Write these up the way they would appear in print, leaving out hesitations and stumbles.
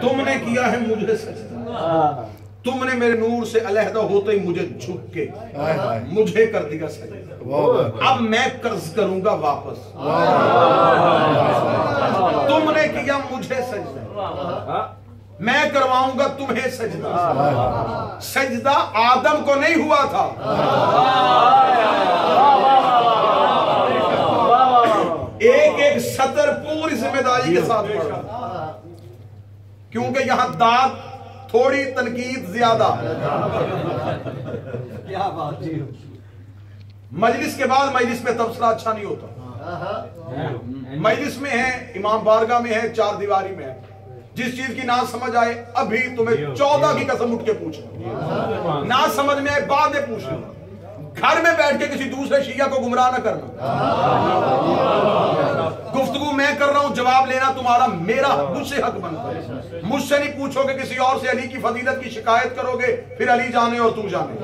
तुमने किया है मुझे सजदा, तुमने मेरे नूर से अलहदा होते ही मुझे झुक के मुझे कर दिया सजदा, अब मैं कर्ज करूंगा वापस। तुमने किया मुझे सजदा, मैं करवाऊंगा तुम्हें सजदा। सजदा आदम को नहीं हुआ था, एक एक सतर पूरी जिम्मेदारी के साथ पढ़ा, क्योंकि यहां दाद थोड़ी तनकीद ज्यादा। क्या बात जी। मजलिस के बाद मजलिस में तबसरा अच्छा नहीं होता। मजलिस में है, इमाम बारगाह में है, चार दीवारी में है, जिस चीज की ना समझ आए अभी तुम्हें 14 की कसम उठ के पूछना, ना समझ में आए बाद में पूछना। घर में बैठ के किसी दूसरे शिया को गुमराह ना करना। गुफ्तगू मैं कर रहा हूं, जवाब लेना तुम्हारा मेरा मुझसे हक बनता है। मुझसे नहीं पूछोगे, किसी और से अली की फजीलत की शिकायत करोगे, फिर अली जाने और तू जाने।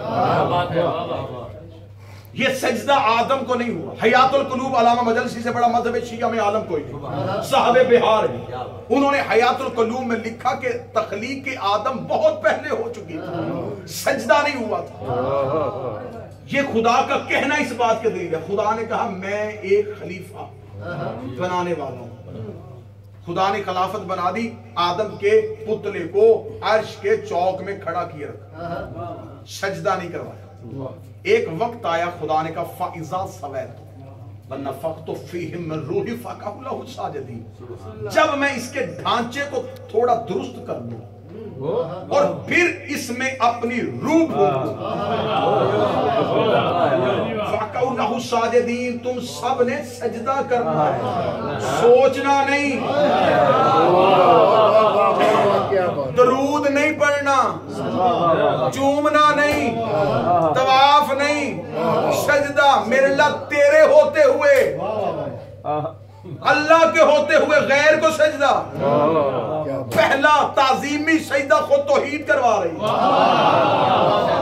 ये सजदा आदम को नहीं हुआ। हयातुल कुलूब अलामा मजलसी से बड़ा मजहब शिया में आलम कोई नहीं। साहबे बिहार है, उन्होंने हयातुल कुलूब में लिखा कि तख्लीक के आदम बहुत पहले हो चुकी थी, सजदा नहीं हुआ था। ये खुदा का कहना इस बात के दलील है। खुदा ने कहा मैं एक खलीफा बनाने वाला हूं। खुदा ने खिलाफत बना दी, आदम के पुतले को अर्श के चौक में खड़ा किया रखा, सजदा नहीं करवाया। एक वक्त आया, खुदा ने कहा फाइजा सवैत वनफ़ख़्तु फ़ीहि मिन रूही फ़क़अू लहू साजिदीन। जब मैं इसके ढांचे को थोड़ा दुरुस्त कर दूं और फिर इसमें अपनी रूह फ़क़अू लहू साजिदीन, तुम सब ने सजदा करना है, सोचना नहीं, दरूद नहीं पढ़ना, चूमना नहीं, तवाफ नहीं, सजदा मेरे अल्लाह तेरे होते हुए, अल्लाह के होते हुए गैर को सजदा। पहला ताजीमी सजदा खुद तौहीद करवा रही।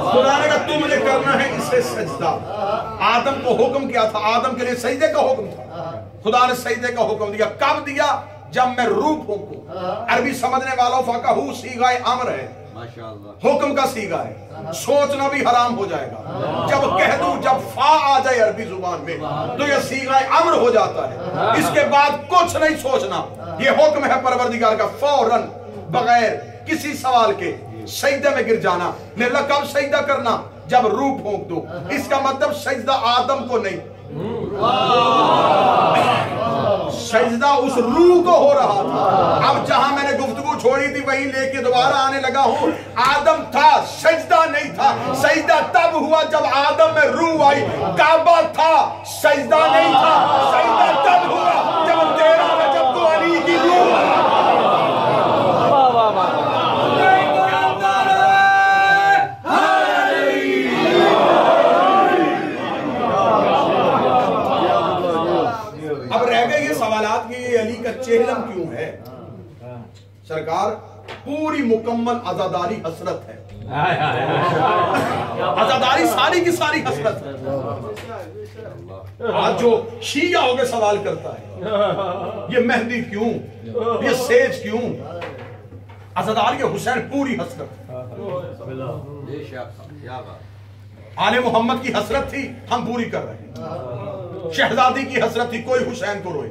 खुदा ने कहा तुमने करना है इसे सजदा। आदम को हुक्म किया था, आदम के लिए सजदे का हुक्म था। खुदा ने सजदे का हुक्म दिया, कब दिया? जब मैं रूह फूंकू। अरबी समझने वालों फ़क़अहू सीगाए अम्र है, हुक्म का सीगा है, सोचना भी हराम हो जाएगा। जब कह दूं, जब फा आ जाए अरबी जुबान में तो यह सीगा अम्र हो जाता है। इसके बाद कुछ नहीं सोचना, यह हुक्म है परवरदिगार का, फौरन बगैर किसी सवाल के सजदे में गिर जाना। निर्ला कब सजदा करना? जब रूह फूंक दो। इसका मतलब सजदा आदम को नहीं, सजदा उस रूह को हो रहा था। अब जहां मैंने गुफ्तगू छोड़ी थी वहीं लेके दोबारा आने लगा हूं। आदम था, सजदा नहीं था। सजदा तब हुआ जब आदम में रूह आई। काबा था, सजदा नहीं था। सजदा तब हुआ जब तेरा जब तो अली की रूह। अली का चेहलम क्यों है? सरकार पूरी मुकम्मल आजादारी हसरत है। आजादारी सारी की सारी हसरत है। आज जो शिया हो गए सवाल करता है ये मेहंदी क्यों, ये सेज क्यों? आजादारी हुसैन पूरी हसरत। आले मोहम्मद की हसरत थी, हम पूरी कर रहे हैं। शहजादी की हसरत थी, कोई हुसैन को रोए,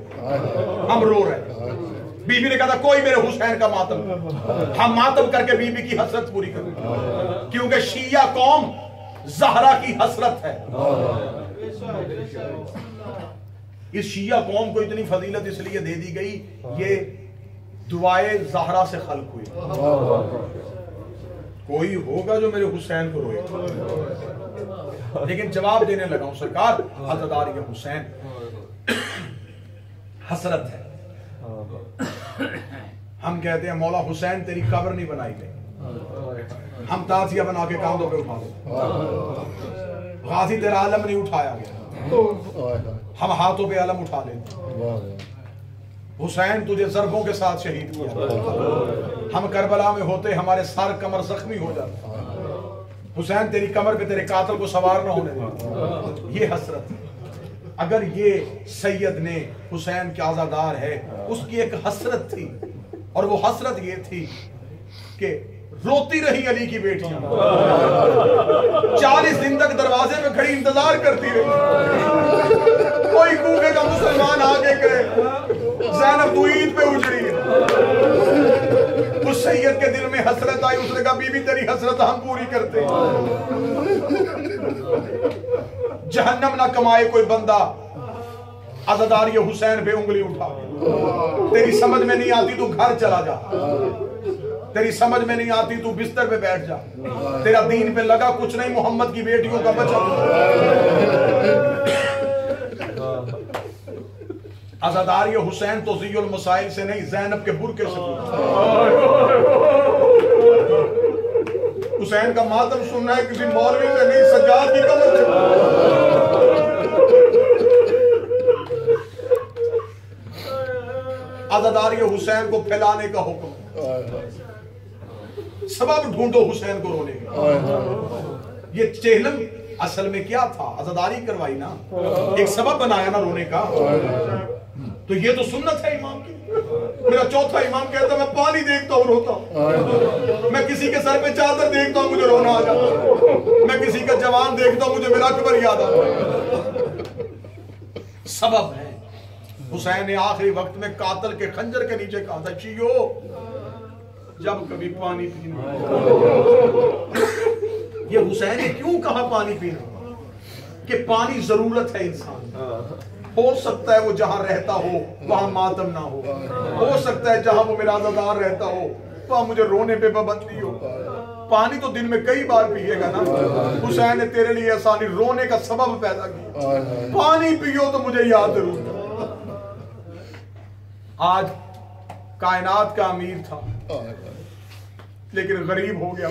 हम रो रहे। बीबी ने कहा था कोई मेरे हुसैन का मातम, हम मातम करके बीबी की हसरत पूरी कर रहे, क्योंकि शिया कौम ज़हरा की हसरत है। इस शिया कौम को इतनी फजीलत इसलिए दे दी गई, ये दुआए ज़हरा से खल्क हुई। कोई होगा जो मेरे हुसैन को रोए, लेकिन जवाब देने लगा हूं सरकार, आज़ादारी के हुसैन हसरत है। हम कहते हैं मौला हुसैन तेरी कब्र नहीं बनाई गई, हम ताजिया बना के कांधों पे उठा दे। गाजी तेरा आलम नहीं उठाया गया, हम हाथों पे आलम उठा लेते। हुसैन तुझे ज़रबों के साथ शहीद किया, हम करबला में होते हमारे सर कमर जख्मी हो जाते। हुसैन तेरी कमर पे तेरे कातिल को सवार न होने दे। ये हसरत। अगर ये सैयद ने हुसैन के आज़ादार है, उसकी एक हसरत थी और वो हसरत ये थी कि रोती रही अली की बेटियां, 40 दिन तक दरवाजे पे खड़ी इंतजार करती रही। कोई कूफे का मुसलमान आगे करे, ज़ैनब तू ईद पे उजड़ी है। उस सैयद के दिल में हसरत आई, उसने कहा बीबी तेरी हसरत हम पूरी करते हैं। जहन्नम ना कमाए कोई बंदा अज़ादारी हुसैन पे उंगली उठा। तेरी समझ में नहीं आती तू घर चला जा, तेरी समझ में नहीं आती तू बिस्तर पे बैठ जा, तेरा दीन पे लगा कुछ नहीं, मोहम्मद की बेटियों का बचा। अज़ादारी हुसैन तो ज़ियुल मसाइल से नहीं, ज़ैनब के बुरके से। हुसैन का मातम सुनना है किसी मौलवी से नहीं, सज्जाद की कमर से। अज़ादारी हुसैन को फैलाने का हुक्म, सबब ढूंढो हुसैन को रोने का। ये चेहलम असल में क्या था? अज़ादारी करवाई ना, एक सबब बनाया ना रोने का। तो ये तो सुन्नत है इमाम की। मेरा चौथा इमाम कहता मैं पानी देखता हूँ रोता हूँ, मैं किसी के सर पे चादर देखता हूँ मुझे रोना आ जाता, मैं किसी का जवान देखता हूँ मुझे मेरा अकबर याद आता। सबब है। हुसैन ने आखिरी वक्त में कातल के खंजर के नीचे कहा था, चियो जब कभी पानी पीना। ये हुसैन ने क्यों कहा पानी पीना? कि पानी जरूरत है इंसान। हो सकता है वो जहां रहता हो वहां मातम ना हो सकता है जहां वो मेरा अज़ादार रहता हो वहां मुझे रोने पे पाबंदी हो। पानी तो दिन में कई बार पिएगा ना। हुसैन ने तेरे लिए आसानी रोने का सबब पैदा किया, पानी पियो तो मुझे याद जरूर। आज कायनात का अमीर था लेकिन गरीब हो गया,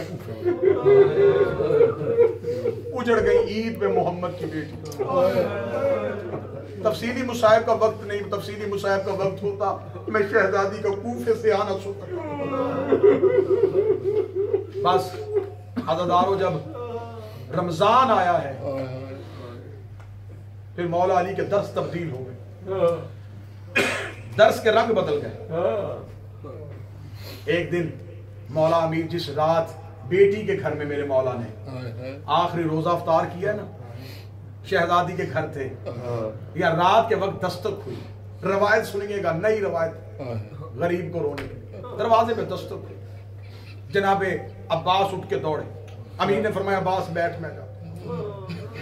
उजड़ गई ईद पे मोहम्मद की बेटी। तफसीली मुसाहिब का वक्त नहीं, तफसीली मुसाहिब का वक्त होता मैं शहजादी का कूफे से आना सोता। बस अज़ादारों जब रमजान आया है फिर मौला अली के दर्स तब्दील हो गए, दर्स के रंग बदल गए। एक दिन मौला अमीर जिस रात बेटी के घर में मेरे मौला ने आखिरी रोजा अफ्तार किया ना, शहजादी के घर थे, या रात के वक्त दस्तक हुई। रवायत सुनिएगा, नई रवायत, गरीब को रोने की। दरवाजे पे दस्तक हुई, जनाबे अब्बास उठ के दौड़े। अमीर ने फरमाया अब्बास बैठ, मैं जा।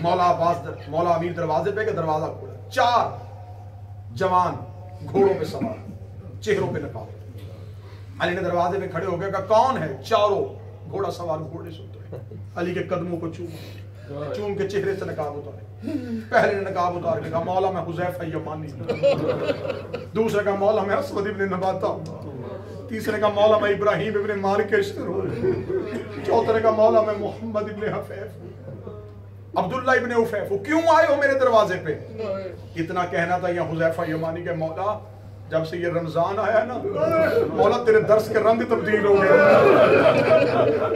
मौला अमीर दरवाजे पे के दरवाजा खोला, 4 जवान घोड़ों पे सवार, चेहरों पे नकाब। अली ने दरवाजे पे खड़े हो गए, कहा कौन है? चारों घोड़ा सवार घोड़े से उतरे, अली के कदमों को चूम के चेहरे से नकाब उतारे। पहले ने नकाब उतार के कहा मौला मैं हुज़ैफा यमानी, दूसरे का मौला मैं अस्वद इब्न नबाता, तीसरे का मौला मैं इब्राहिम इब्न मारकेशर हूं, चौथे का मौला मैं मोहम्मद इब्न हफैफ, अब्दुल्ला इब्न उफैफ। क्यों आए हो मेरे दरवाजे पे? इतना कहना था या हुज़ैफा यमानी के मौला जब से ये रमजान आया ना मौला तेरे दर्स के रंग तब्दील हो गए।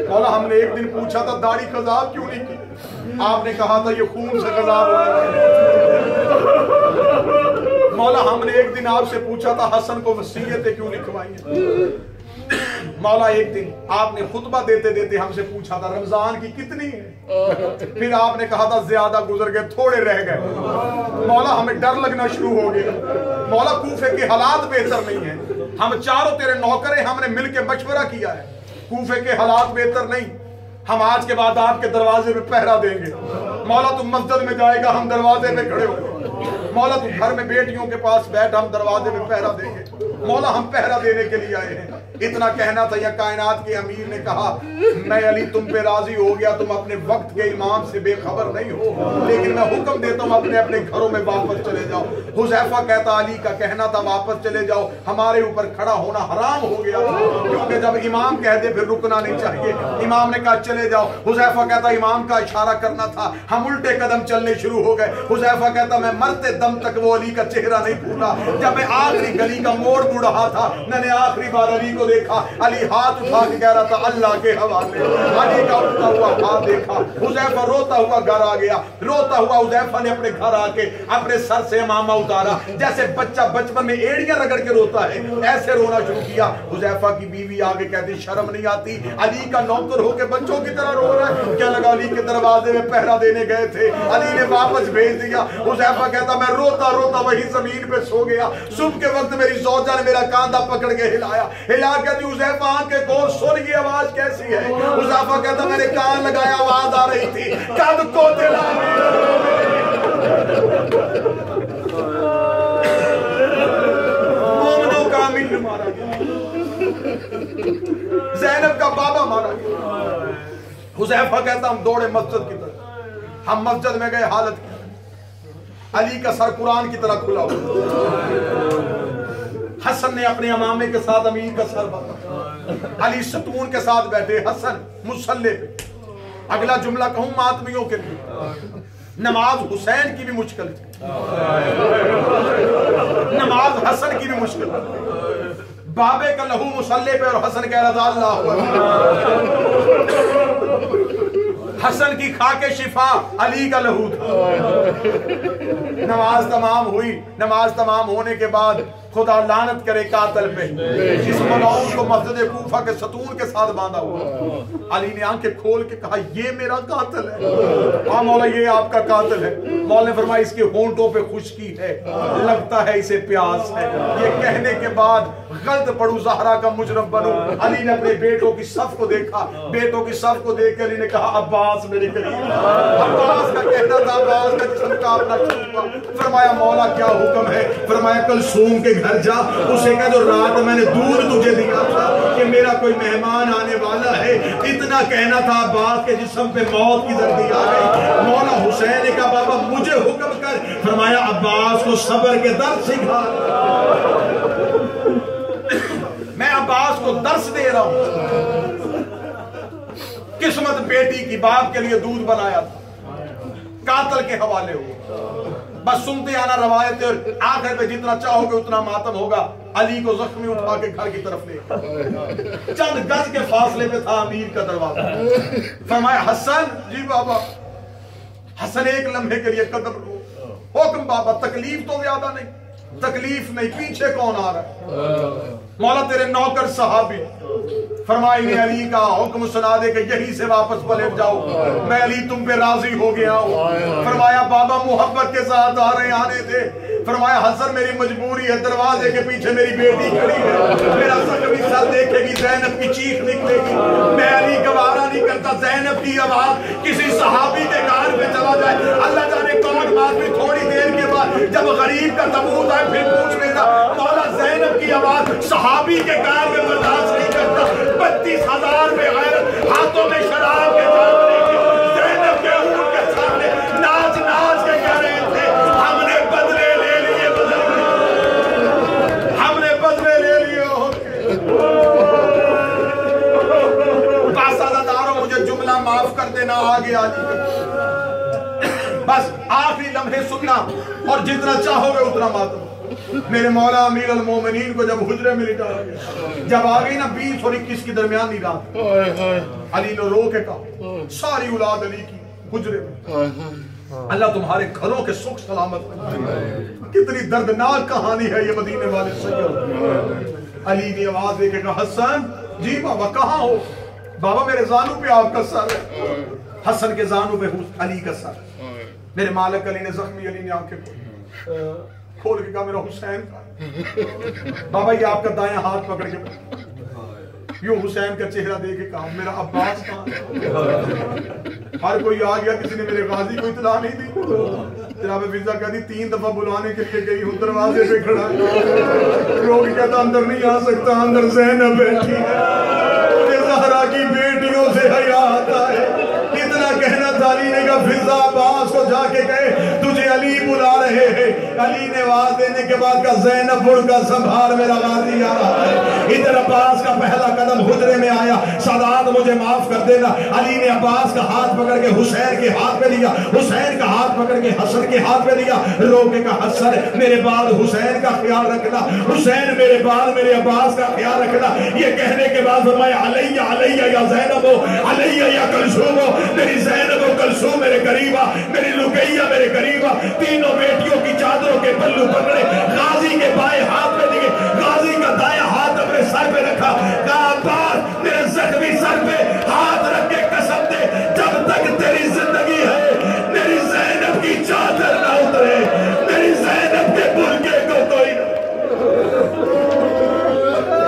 मौला हमने एक दिन पूछा था दाढ़ी कज़ाब क्यों नहीं की, आपने कहा था ये खून से कज़ाब हो गया। मौला हमने एक दिन आपसे पूछा था हसन को वसीयतें क्यों लिखवाई है। मौला एक दिन आपने खुतबा देते देते हमसे पूछा था रमजान की कितनी है, फिर आपने कहा था ज्यादा गुजर गए, थोड़े रह गए। मौला हमें डर लगना शुरू हो गया। मौला कूफे के हालात बेहतर नहीं है, हम चारों तेरे नौकर हैं, हमने मिलकर मशवरा किया है, कूफे के हालात बेहतर नहीं, हम आज के बाद आपके दरवाजे पे पहरा देंगे। मौला तुम मस्जिद में जाएगा, हम दरवाजे पे खड़े होंगे। मौला तुम घर में बेटियों के पास बैठ, हम दरवाजे में पहरा देंगे। मौला हम पहरा देने के लिए आए हैं। इतना कहना था या कायनात के अमीर ने कहा मैं अली तुम पे राजी हो गया, तुम अपने वक्त के इमाम से बेखबर नहीं हो, लेकिन मैं हुक्म देता हूँ अपने अपने घरों में वापस चले जाओ। हुज़ैफा कहता अली का कहना था वापस चले जाओ, हमारे ऊपर खड़ा होना हराम हो गया, क्योंकि जब इमाम कह दे फिर रुकना नहीं चाहिए। इमाम ने कहा चले जाओ। हुज़ैफा कहता इमाम का इशारा करना था, हम उल्टे कदम चलने शुरू हो गए। हुज़ैफा कहता मैं मरते दम तक वो अली का चेहरा नहीं भूला। जब मैं आखिरी गली का मोड़ मुड़ रहा था, मैंने आखिरी बार अली को देखा। अली हाथ उठा के कह रहा था अल्लाह के हवाले। अली का उठता हुआ हाथ देखा, हुज़ैफा रोता हुआ घर आ गया। रोता हुआ हुज़ैफा ने अपने घर आके अपने सर से इमामा उतारा, जैसे बच्चा बचपन में एड़ियां रगड़ के रोता है, ऐसे रोना शुरू किया। हुज़ैफा की बीवी आगे कहती शर्म नहीं आती, अली का नौकर होके बच्चों की तरह रो रहा है। क्या लगा अली के दरवाजे में पहरा देने गए थे, अली ने वापस भेज दिया। हुज़ैफा कहता मैं रोता रोता वही जमीन पे सो गया। सुबह के वक्त मेरी ज़ौजा ने मेरा कांधा पकड़ के हिलाया। हिला कहती हुज़ैफा आंखें खोल, सुन ये आवाज कैसी है? हुज़ैफा कहता मैंने कान लगाया, आवाज आ रही थी कद को दिला। मोमनों का अमीर मारा गया, ज़ैनब का बाबा मारा गया। हुज़ैफा कहता हम दौड़े मस्जिद की तरफ। हम मस्जिद में गए, हालत अली का सर कुरान की तरह खुला हुआ। हसन ने अपने अमामे के साथ अमीर का सर बांधा, अली सतून के साथ बैठे, हसन मुसल्ले पे। अगला जुमला कहूं मातमियों के लिए, नमाज हुसैन की भी मुश्किल थी, नमाज हसन की भी मुश्किल थी। बाबे का लहू मुसल्ले पे और हसन कह रहा था अल्लाह। हसन की खाके शिफा, अली का लहू था। नमाज तमाम हुई। नमाज तमाम होने के बाद खुदा लानत करे कातिल पे, जिस मलऊन को मस्जिद कूफा के सतून के साथ बांधा हुआ। अली ने आंखें खोल के कहा ये मेरा कातिल है। हाँ मौला ये आपका कातिल है। मौला ने फरमाया इसके होंठों पे खुश्की है, लगता है इसे प्यास है। ये कहने के बाद गलत पड़ू, ज़हरा का मुजरम बनूं। अली ने अपने बेटों की सफ को देखा, बेटों की सफ को देख के अली ने कहा अब्बास मेरे करीब। अब्बास का कहना था, अब्बास का जिस्म का अपना छूपा। फरमाया मौला क्या हुक्म है? फरमाया कलसूम के घर जा, उसे कह दो रात मैंने दूध तुझे दिया था कि मेरा कोई मेहमान आने वाला है। इतना कहना था, अब्बास के जिस्म पे मौत की जर्दी आ गई। मौला हुसैन ने कहा बाबा मुझे हुक्म कर। फरमाया अब्बास को सब्र के दर्स सिखा। मैं अब्बास को दर्स दे रहा हूं। किस्मत बेटी की, बाप के लिए दूध बनाया था, कातिल के हवाले हुआ। बस सुनते आना रवायत, और आखिर में जितना चाहोगे उतना मातम होगा। अली को जख्मी उठा के घर की तरफ ले, चंद गज के फासले पे था अमीर का दरवाजा। फरमाया हसन। जी बाबा। हसन एक लम्हे के लिए कदम रो। हुक्म बाबा, तकलीफ तो ज्यादा नहीं। तकलीफ नहीं, पीछे कौन आ रहा है? मौला तेरे नौकर सहाबी। फरमाया अली का हुक्म सुना दे कि यहीं से वापस पलट जाओ, मैं अली तुम पे राजी हो गया हूँ। फरमाया बाबा मोहब्बत के साथ आ रहे आने थे। फरमाया हसन मेरी मजबूरी है, दरवाजे के पीछे मेरी बेटी खड़ी है, मेरा जख्मी सर देखेगी, ज़ैनब की चीख निकलेगी। मैं अली गवारा नहीं करता ज़ैनब की आवाज किसी सहाबी के कान पे चला जाए। अल्लाह जाने कौन बात में थोड़ी देर के बाद जब गरीब का तबूत आए फिर पूछ लेगा। मौला ज़ैनब की आवाज सहाबी के कान में बर्दाश्त नहीं करता। 32,000 में गैरत, हाथों में शराब के जाम लेके ज़ैनब के ऊँट के सामने नाच नाच के कह रहे थे हमने बदले ले लिए, हमने बदले ले लिए। बासादारों मुझे जुमला माफ कर देना, आगे आगे बस आखिरी लम्हे सुनना और जितना चाहोगे उतना मातम। मेरे मौला अमीर अल मोमिनीन को जब हुजरे में लिटा गया, जब आ गई ना 20 और 21 की दरमियानी रात, अली ने रो के कहा सारी औलाद अली की हुजरे में, अल्लाह तुम्हारे घरों के सुख सलामत। कितनी दर्दनाक कहानी है ये मदीने वाले सैयद। अली ने आवाज देके कहा हसन। जी बाबा कहाँ हो? बाबा मेरे जानू पे आपका सर है। हसन के जानू पे अली का सर। मेरे मालिक अली ने, जख्मी अली ने आंखें खोल के कहा मेरा हुसैन का। बाबा ये आपका दायां हाथ पकड़ के यूं हुसैन का चेहरा देख के कहा मेरा अब्बास कहाँ? हर कोई आ गया, किसी ने मेरे गाजी को इत्तला नहीं दी। जनाब फिजा कहती 3 दफा बुलाने के लिए गई हूँ, दरवाजे पे खड़ा लोग कहता अंदर नहीं आ सकता, अंदर ज़ैनब बैठी है, ज़हरा की बेटियों से हया आता है। इतना कहना था, अली ने कहा फिजा अब्बास को जाके कहे तुझे अली बुला रहे हैं। अली ने आवाज देने के बाद का ज़ैनब बुढ़ का संभाल मेरा गाजी आ रहा है। इधर अब्बास का पहला कदम हुजरे में आया, सादात मुझे माफ कर देना। अली ने अब्बास का हाथ पकड़ के हुसैन के हाथ पे दिया, हुसैन का हाथ पकड़ के हसन के हाथ पे दिया, रोके का हसन मेरे बाद हुसैन का ख्याल रखना, हुसैन मेरे बाद मेरे अब्बास का ख्याल रखना। ये कहने के बाद फरमाया अलैया अलैया या ज़ैनब, अलैया या कलसूम, मेरी ज़ैनब कलसूम मेरे करीबा, मेरी लुकैया मेरे करीबा। तीनों बेटियों की चादरों के पल्लू पकड़े, गाजी के बाएं हाथ में दिए, गाजी का दायां हाथ अपने सर पे रखा, कहा अब्बास मेरे जख्मी सर पे हाथ रख के कसम दे, जब तक तेरी जिंदगी है मेरी ज़ैनब की चादर ना उतरे, मेरी ज़ैनब के बुर्के को कोई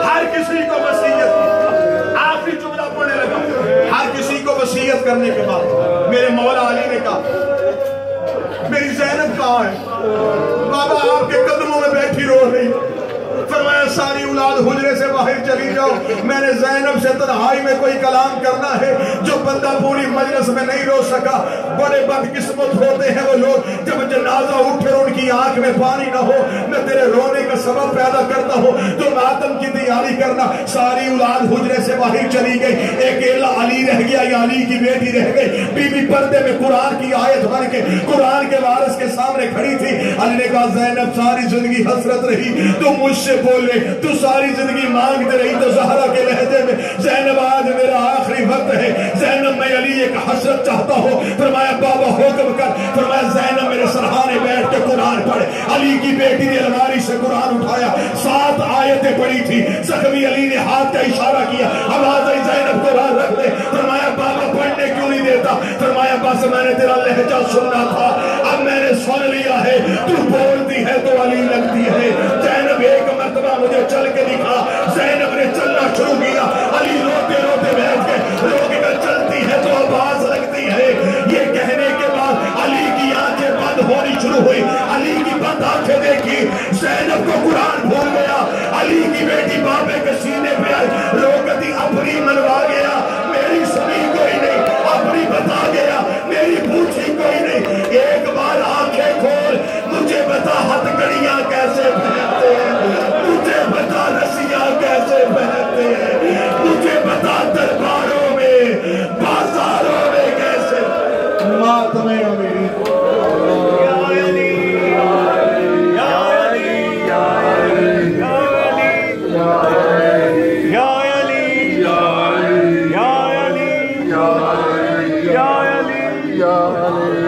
हर किसी को वसीयत, आखिरी जुमला पढ़ने लगा, हर किसी को वसीयत करने के बाद मेरे मौला अली ने कहा मेरी ज़ैनब कहाँ है? बाबा आपके कदमों में बैठी रो रही। फरमाया सारी औलाद हुजरे से बाहर चली जाओ, मैंने ज़ैनब से तन्हाई में कोई कलाम करना है। जो बंदा पूरी मजलिस में नहीं रो सका, बड़े बदकिस्मत होते हैं वो लोग, जब जनाजा उठे उनकी आंख में पानी ना हो, मैं तेरे रोने का सबब पैदा करता हूँ, तो मातम की तैयारी करना। सारी औलाद हुजरे से बाहर चली गई, अकेला अली रह गया, या अली की बेटी रह गई। बीबी पर्दे में कुरान की आयत बन के कुरान के वारिस के सामने खड़ी थी। अली ने कहा ज़ैनब सारी जिंदगी हसरत रही, तो मुझसे बोले, तू सारी जिंदगी मांगते रही, तो ज़हरा के लहजे में ज़ैनब आज मेरा आखिरी वक्त है, ज़ैनब मैं अली एक हसरत चाहता हूँ। फरमाया बाबा हुक्म कर। फरमाया ज़ैनब मेरे सरहाने बैठ के कुरान पढ़े। अली की बेटी ने अलमारी से कुरान उठाया, 7 आयतें पढ़ी थी। जख्मी अली ने हाथ का इशारा किया, आवाज आई ज़ैनब कुरान रख दे। फरमाया बाबा पढ़ने क्यों नहीं देता? फरमाया बस मैंने तेरा लहजा सुनना था, अब मैंने सुन लिया है, तू बोलती है तो अली लगती है। ज़ैनब एक मरतबा मुझे चल के दिखा। ज़ैनब ने चलना शुरू किया, अली रोते रोते बैठ के रोके कर चलती है तो आवाज लगती है। ये कहने के बाद अली की आंखें बंद होनी शुरू हुई, अली की बंद आंखें देखी, ज़ैनब को कुरान भूल गया। अली की बेटी बाबे के सीने पे आई, रोकती अपनी मनवा गया, मेरी सुनी कोई नहीं, अपनी बता गया, मेरी पूछी कोई नहीं। एक बार आंखें खोल, मुझे बता हथकड़ियां कैसे पहनते हैं, मुझे बता रसिया कैसे पहनते हैं, मुझे बता दरबारों में बाजारों में कैसे मातमे मेरी या अली